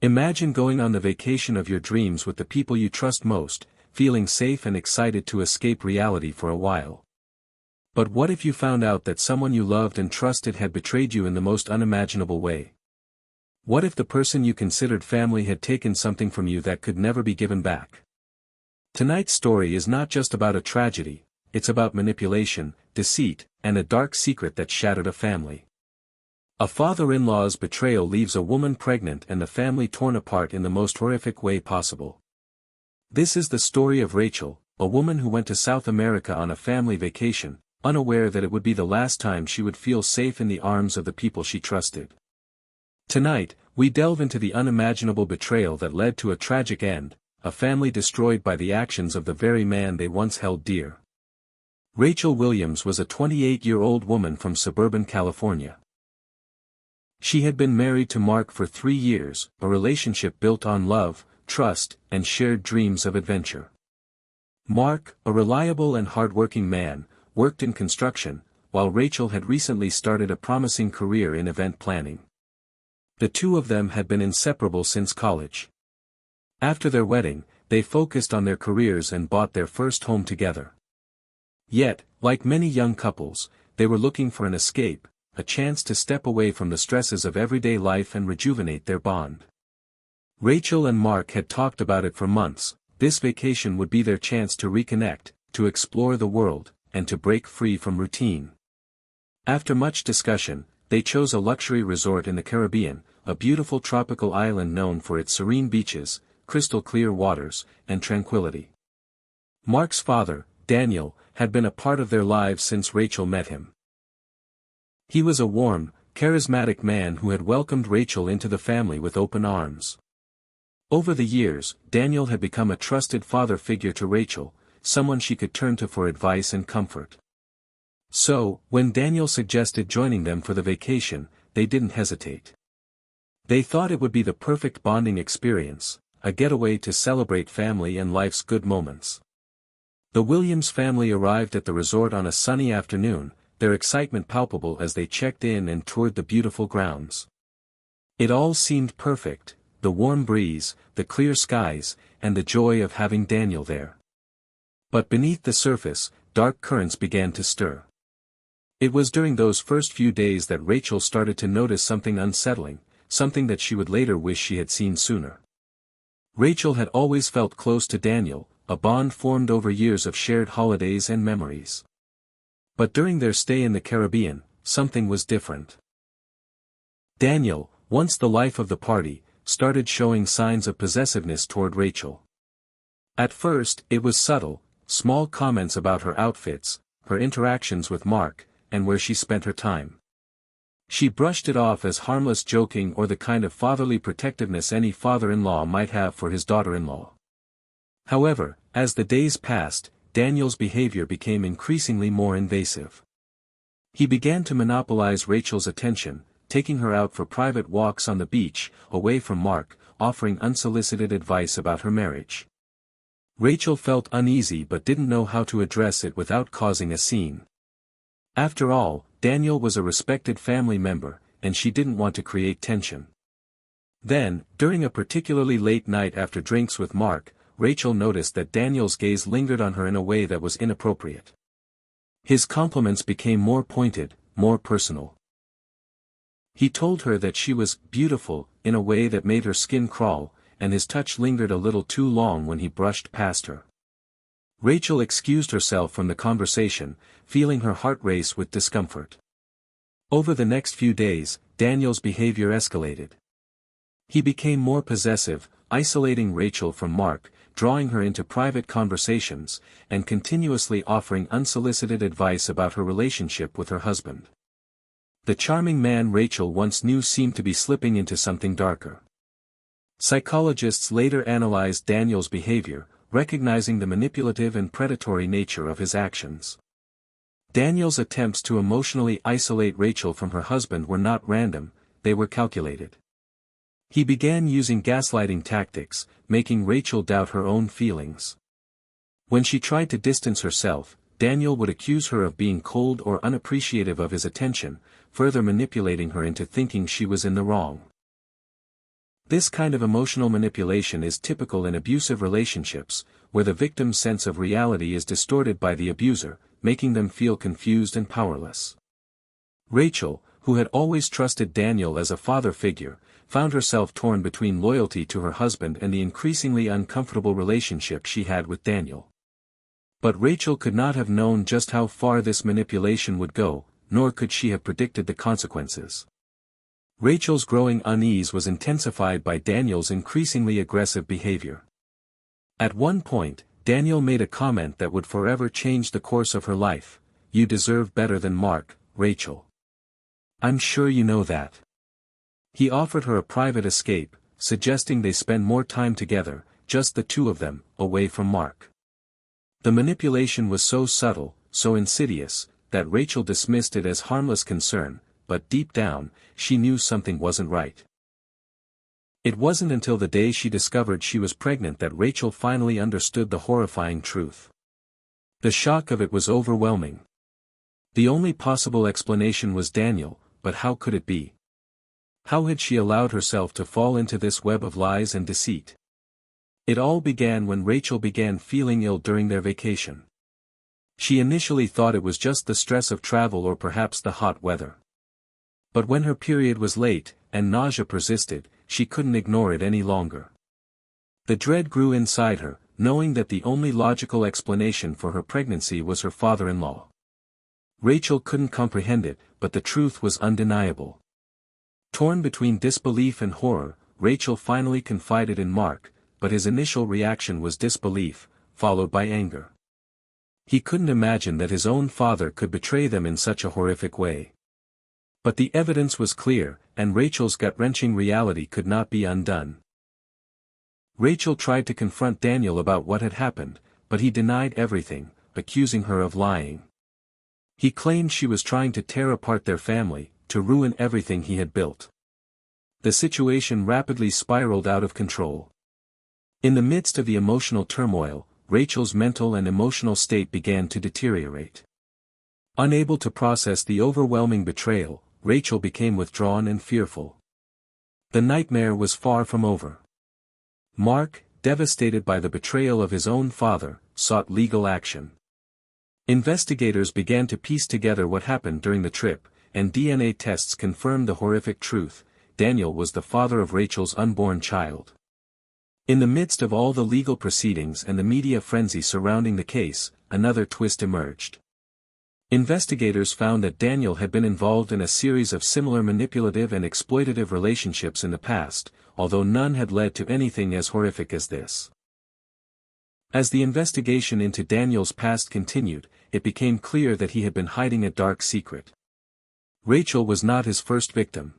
Imagine going on the vacation of your dreams with the people you trust most, feeling safe and excited to escape reality for a while. But what if you found out that someone you loved and trusted had betrayed you in the most unimaginable way? What if the person you considered family had taken something from you that could never be given back? Tonight's story is not just about a tragedy, it's about manipulation, deceit, and a dark secret that shattered a family. A father-in-law's betrayal leaves a woman pregnant and the family torn apart in the most horrific way possible. This is the story of Rachel, a woman who went to South America on a family vacation, unaware that it would be the last time she would feel safe in the arms of the people she trusted. Tonight, we delve into the unimaginable betrayal that led to a tragic end, a family destroyed by the actions of the very man they once held dear. Rachel Williams was a 28-year-old woman from suburban California. She had been married to Mark for 3 years, a relationship built on love, trust, and shared dreams of adventure. Mark, a reliable and hardworking man, worked in construction, while Rachel had recently started a promising career in event planning. The two of them had been inseparable since college. After their wedding, they focused on their careers and bought their first home together. Yet, like many young couples, they were looking for an escape, a chance to step away from the stresses of everyday life and rejuvenate their bond. Rachel and Mark had talked about it for months. This vacation would be their chance to reconnect, to explore the world, and to break free from routine. After much discussion, they chose a luxury resort in the Caribbean, a beautiful tropical island known for its serene beaches, crystal clear waters, and tranquility. Mark's father, Daniel, had been a part of their lives since Rachel met him. He was a warm, charismatic man who had welcomed Rachel into the family with open arms. Over the years, Daniel had become a trusted father figure to Rachel, someone she could turn to for advice and comfort. So, when Daniel suggested joining them for the vacation, they didn't hesitate. They thought it would be the perfect bonding experience, a getaway to celebrate family and life's good moments. The Williams family arrived at the resort on a sunny afternoon, their excitement palpable as they checked in and toured the beautiful grounds. It all seemed perfect, the warm breeze, the clear skies, and the joy of having Daniel there. But beneath the surface, dark currents began to stir. It was during those first few days that Rachel started to notice something unsettling, something that she would later wish she had seen sooner. Rachel had always felt close to Daniel, a bond formed over years of shared holidays and memories. But during their stay in the Caribbean, something was different. Daniel, once the life of the party, started showing signs of possessiveness toward Rachel. At first, it was subtle, small comments about her outfits, her interactions with Mark, and where she spent her time. She brushed it off as harmless joking or the kind of fatherly protectiveness any father-in-law might have for his daughter-in-law. However, as the days passed, Daniel's behavior became increasingly more invasive. He began to monopolize Rachel's attention, taking her out for private walks on the beach, away from Mark, offering unsolicited advice about her marriage. Rachel felt uneasy but didn't know how to address it without causing a scene. After all, Daniel was a respected family member, and she didn't want to create tension. Then, during a particularly late night after drinks with Mark, Rachel noticed that Daniel's gaze lingered on her in a way that was inappropriate. His compliments became more pointed, more personal. He told her that she was beautiful, in a way that made her skin crawl, and his touch lingered a little too long when he brushed past her. Rachel excused herself from the conversation, feeling her heart race with discomfort. Over the next few days, Daniel's behavior escalated. He became more possessive, isolating Rachel from Mark, drawing her into private conversations, and continuously offering unsolicited advice about her relationship with her husband. The charming man Rachel once knew seemed to be slipping into something darker. Psychologists later analyzed Daniel's behavior, recognizing the manipulative and predatory nature of his actions. Daniel's attempts to emotionally isolate Rachel from her husband were not random, they were calculated. He began using gaslighting tactics, making Rachel doubt her own feelings. When she tried to distance herself, Daniel would accuse her of being cold or unappreciative of his attention, further manipulating her into thinking she was in the wrong. This kind of emotional manipulation is typical in abusive relationships, where the victim's sense of reality is distorted by the abuser, making them feel confused and powerless. Rachel, who had always trusted Daniel as a father figure, found herself torn between loyalty to her husband and the increasingly uncomfortable relationship she had with Daniel. But Rachel could not have known just how far this manipulation would go, nor could she have predicted the consequences. Rachel's growing unease was intensified by Daniel's increasingly aggressive behavior. At one point, Daniel made a comment that would forever change the course of her life: "You deserve better than Mark, Rachel. I'm sure you know that." He offered her a private escape, suggesting they spend more time together, just the two of them, away from Mark. The manipulation was so subtle, so insidious, that Rachel dismissed it as harmless concern, but deep down, she knew something wasn't right. It wasn't until the day she discovered she was pregnant that Rachel finally understood the horrifying truth. The shock of it was overwhelming. The only possible explanation was Daniel, but how could it be? How had she allowed herself to fall into this web of lies and deceit? It all began when Rachel began feeling ill during their vacation. She initially thought it was just the stress of travel or perhaps the hot weather. But when her period was late, and nausea persisted, she couldn't ignore it any longer. The dread grew inside her, knowing that the only logical explanation for her pregnancy was her father-in-law. Rachel couldn't comprehend it, but the truth was undeniable. Torn between disbelief and horror, Rachel finally confided in Mark, but his initial reaction was disbelief, followed by anger. He couldn't imagine that his own father could betray them in such a horrific way. But the evidence was clear, and Rachel's gut-wrenching reality could not be undone. Rachel tried to confront Daniel about what had happened, but he denied everything, accusing her of lying. He claimed she was trying to tear apart their family, to ruin everything he had built. The situation rapidly spiraled out of control. In the midst of the emotional turmoil, Rachel's mental and emotional state began to deteriorate. Unable to process the overwhelming betrayal, Rachel became withdrawn and fearful. The nightmare was far from over. Mark, devastated by the betrayal of his own father, sought legal action. Investigators began to piece together what happened during the trip, and DNA tests confirmed the horrific truth: Daniel was the father of Rachel's unborn child. In the midst of all the legal proceedings and the media frenzy surrounding the case, another twist emerged. Investigators found that Daniel had been involved in a series of similar manipulative and exploitative relationships in the past, although none had led to anything as horrific as this. As the investigation into Daniel's past continued, it became clear that he had been hiding a dark secret. Rachel was not his first victim.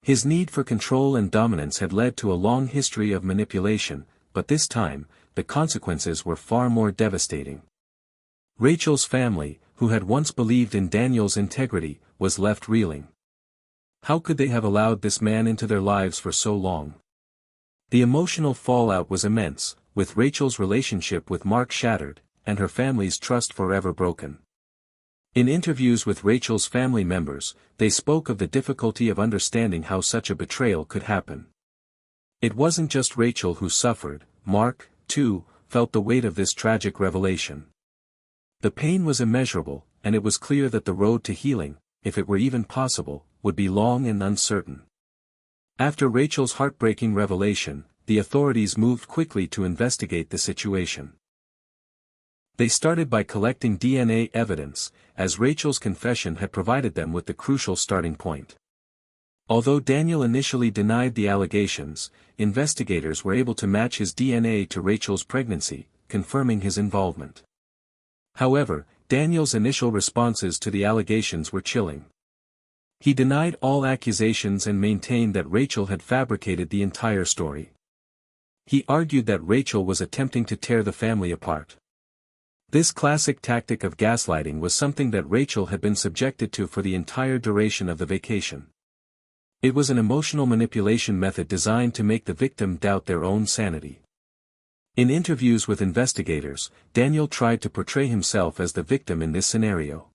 His need for control and dominance had led to a long history of manipulation, but this time, the consequences were far more devastating. Rachel's family, who had once believed in Daniel's integrity, was left reeling. How could they have allowed this man into their lives for so long? The emotional fallout was immense, with Rachel's relationship with Mark shattered, and her family's trust forever broken. In interviews with Rachel's family members, they spoke of the difficulty of understanding how such a betrayal could happen. It wasn't just Rachel who suffered; Mark, too, felt the weight of this tragic revelation. The pain was immeasurable, and it was clear that the road to healing, if it were even possible, would be long and uncertain. After Rachel's heartbreaking revelation, the authorities moved quickly to investigate the situation. They started by collecting DNA evidence, as Rachel's confession had provided them with the crucial starting point. Although Daniel initially denied the allegations, investigators were able to match his DNA to Rachel's pregnancy, confirming his involvement. However, Daniel's initial responses to the allegations were chilling. He denied all accusations and maintained that Rachel had fabricated the entire story. He argued that Rachel was attempting to tear the family apart. This classic tactic of gaslighting was something that Rachel had been subjected to for the entire duration of the vacation. It was an emotional manipulation method designed to make the victim doubt their own sanity. In interviews with investigators, Daniel tried to portray himself as the victim in this scenario.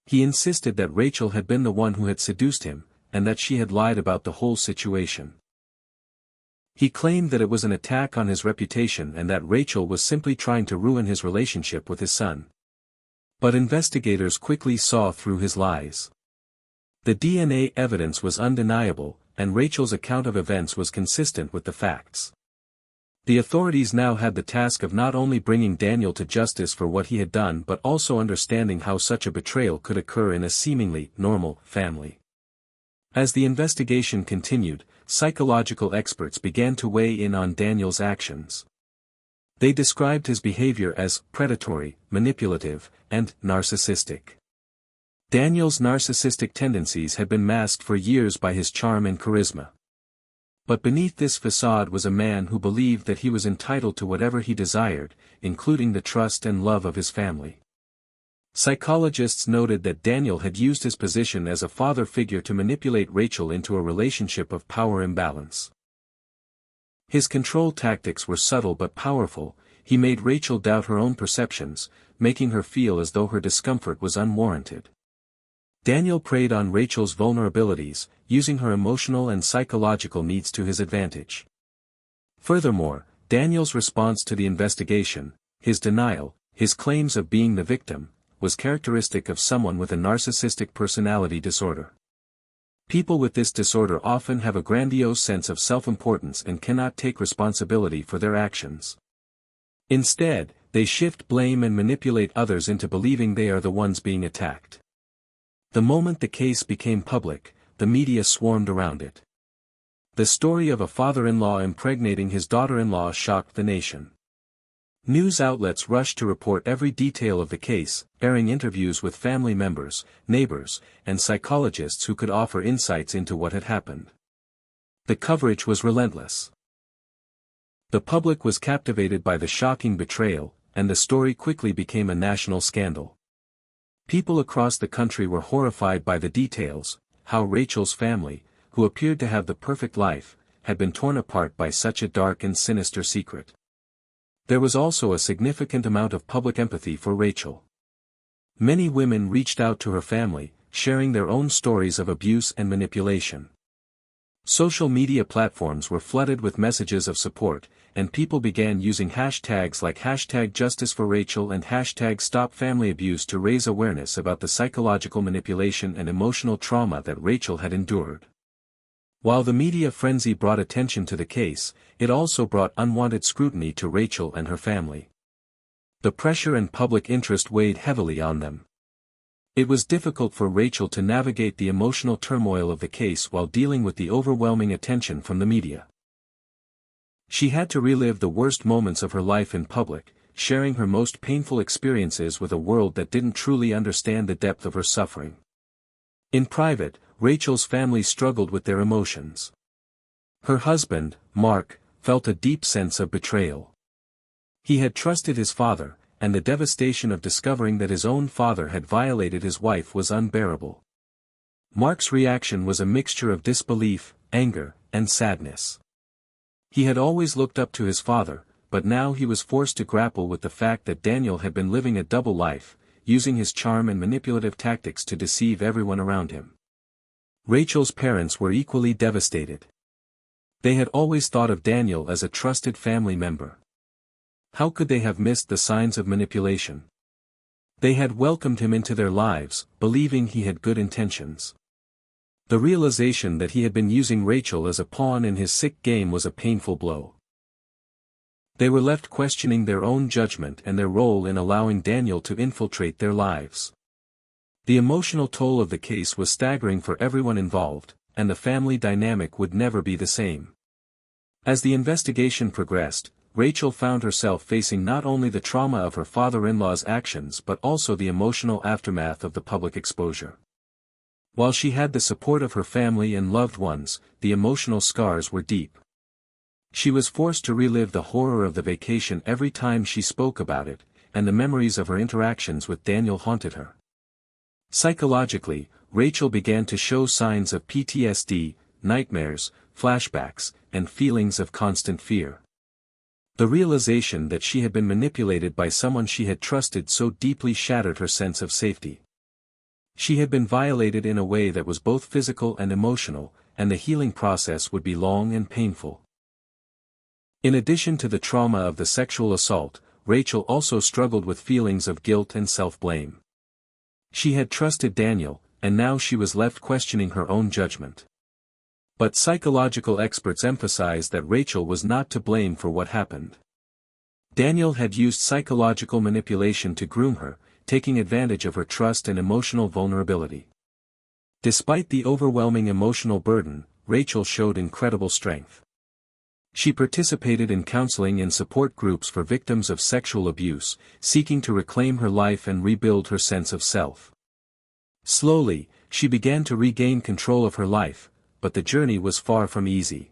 He insisted that Rachel had been the one who had seduced him, and that she had lied about the whole situation. He claimed that it was an attack on his reputation and that Rachel was simply trying to ruin his relationship with his son. But investigators quickly saw through his lies. The DNA evidence was undeniable, and Rachel's account of events was consistent with the facts. The authorities now had the task of not only bringing Daniel to justice for what he had done but also understanding how such a betrayal could occur in a seemingly normal family. As the investigation continued, psychological experts began to weigh in on Daniel's actions. They described his behavior as predatory, manipulative, and narcissistic. Daniel's narcissistic tendencies had been masked for years by his charm and charisma. But beneath this facade was a man who believed that he was entitled to whatever he desired, including the trust and love of his family. Psychologists noted that Daniel had used his position as a father figure to manipulate Rachel into a relationship of power imbalance. His control tactics were subtle but powerful. He made Rachel doubt her own perceptions, making her feel as though her discomfort was unwarranted. Daniel preyed on Rachel's vulnerabilities, using her emotional and psychological needs to his advantage. Furthermore, Daniel's response to the investigation, his denial, his claims of being the victim, was characteristic of someone with a narcissistic personality disorder. People with this disorder often have a grandiose sense of self-importance and cannot take responsibility for their actions. Instead, they shift blame and manipulate others into believing they are the ones being attacked. The moment the case became public, the media swarmed around it. The story of a father-in-law impregnating his daughter-in-law shocked the nation. News outlets rushed to report every detail of the case, airing interviews with family members, neighbors, and psychologists who could offer insights into what had happened. The coverage was relentless. The public was captivated by the shocking betrayal, and the story quickly became a national scandal. People across the country were horrified by the details, how Rachel's family, who appeared to have the perfect life, had been torn apart by such a dark and sinister secret. There was also a significant amount of public empathy for Rachel. Many women reached out to her family, sharing their own stories of abuse and manipulation. Social media platforms were flooded with messages of support, and people began using hashtags like #JusticeForRachel and #StopFamilyAbuse to raise awareness about the psychological manipulation and emotional trauma that Rachel had endured. While the media frenzy brought attention to the case, it also brought unwanted scrutiny to Rachel and her family. The pressure and public interest weighed heavily on them. It was difficult for Rachel to navigate the emotional turmoil of the case while dealing with the overwhelming attention from the media. She had to relive the worst moments of her life in public, sharing her most painful experiences with a world that didn't truly understand the depth of her suffering. In private, Rachel's family struggled with their emotions. Her husband, Mark, felt a deep sense of betrayal. He had trusted his father, and the devastation of discovering that his own father had violated his wife was unbearable. Mark's reaction was a mixture of disbelief, anger, and sadness. He had always looked up to his father, but now he was forced to grapple with the fact that Daniel had been living a double life, using his charm and manipulative tactics to deceive everyone around him. Rachel's parents were equally devastated. They had always thought of Daniel as a trusted family member. How could they have missed the signs of manipulation? They had welcomed him into their lives, believing he had good intentions. The realization that he had been using Rachel as a pawn in his sick game was a painful blow. They were left questioning their own judgment and their role in allowing Daniel to infiltrate their lives. The emotional toll of the case was staggering for everyone involved, and the family dynamic would never be the same. As the investigation progressed, Rachel found herself facing not only the trauma of her father-in-law's actions but also the emotional aftermath of the public exposure. While she had the support of her family and loved ones, the emotional scars were deep. She was forced to relive the horror of the vacation every time she spoke about it, and the memories of her interactions with Daniel haunted her. Psychologically, Rachel began to show signs of PTSD, nightmares, flashbacks, and feelings of constant fear. The realization that she had been manipulated by someone she had trusted so deeply shattered her sense of safety. She had been violated in a way that was both physical and emotional, and the healing process would be long and painful. In addition to the trauma of the sexual assault, Rachel also struggled with feelings of guilt and self-blame. She had trusted Daniel, and now she was left questioning her own judgment. But psychological experts emphasize that Rachel was not to blame for what happened. Daniel had used psychological manipulation to groom her, taking advantage of her trust and emotional vulnerability. Despite the overwhelming emotional burden, Rachel showed incredible strength. She participated in counseling and support groups for victims of sexual abuse, seeking to reclaim her life and rebuild her sense of self. Slowly, she began to regain control of her life, but the journey was far from easy.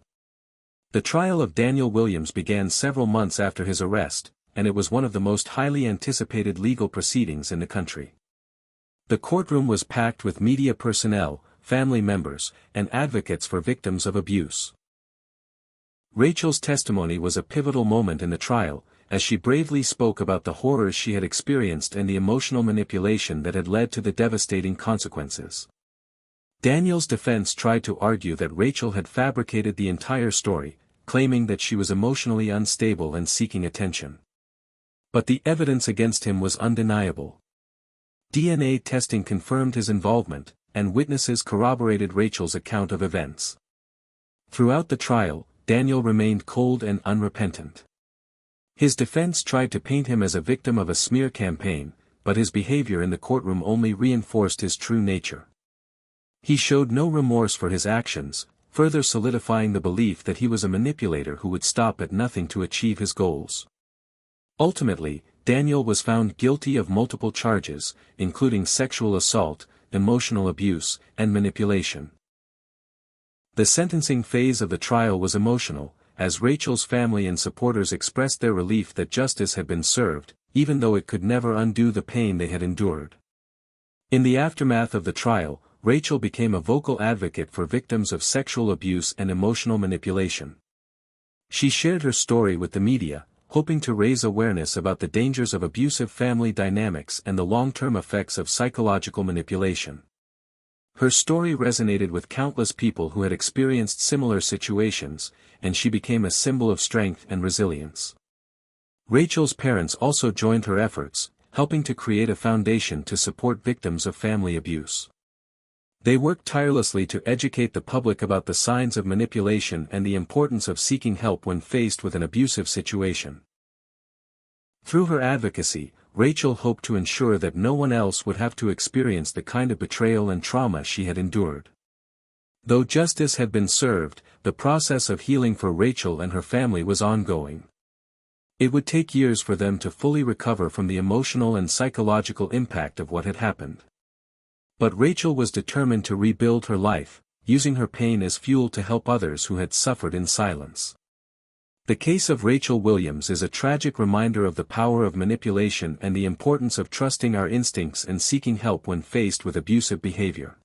The trial of Daniel Williams began several months after his arrest, and it was one of the most highly anticipated legal proceedings in the country. The courtroom was packed with media personnel, family members, and advocates for victims of abuse. Rachel's testimony was a pivotal moment in the trial, as she bravely spoke about the horrors she had experienced and the emotional manipulation that had led to the devastating consequences. Daniel's defense tried to argue that Rachel had fabricated the entire story, claiming that she was emotionally unstable and seeking attention. But the evidence against him was undeniable. DNA testing confirmed his involvement, and witnesses corroborated Rachel's account of events. Throughout the trial, Daniel remained cold and unrepentant. His defense tried to paint him as a victim of a smear campaign, but his behavior in the courtroom only reinforced his true nature. He showed no remorse for his actions, further solidifying the belief that he was a manipulator who would stop at nothing to achieve his goals. Ultimately, Daniel was found guilty of multiple charges, including sexual assault, emotional abuse, and manipulation. The sentencing phase of the trial was emotional, as Rachel's family and supporters expressed their relief that justice had been served, even though it could never undo the pain they had endured. In the aftermath of the trial, Rachel became a vocal advocate for victims of sexual abuse and emotional manipulation. She shared her story with the media, hoping to raise awareness about the dangers of abusive family dynamics and the long-term effects of psychological manipulation. Her story resonated with countless people who had experienced similar situations, and she became a symbol of strength and resilience. Rachel's parents also joined her efforts, helping to create a foundation to support victims of family abuse. They worked tirelessly to educate the public about the signs of manipulation and the importance of seeking help when faced with an abusive situation. Through her advocacy, Rachel hoped to ensure that no one else would have to experience the kind of betrayal and trauma she had endured. Though justice had been served, the process of healing for Rachel and her family was ongoing. It would take years for them to fully recover from the emotional and psychological impact of what had happened. But Rachel was determined to rebuild her life, using her pain as fuel to help others who had suffered in silence. The case of Rachel Williams is a tragic reminder of the power of manipulation and the importance of trusting our instincts and seeking help when faced with abusive behavior.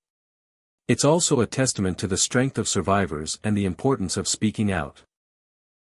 It's also a testament to the strength of survivors and the importance of speaking out.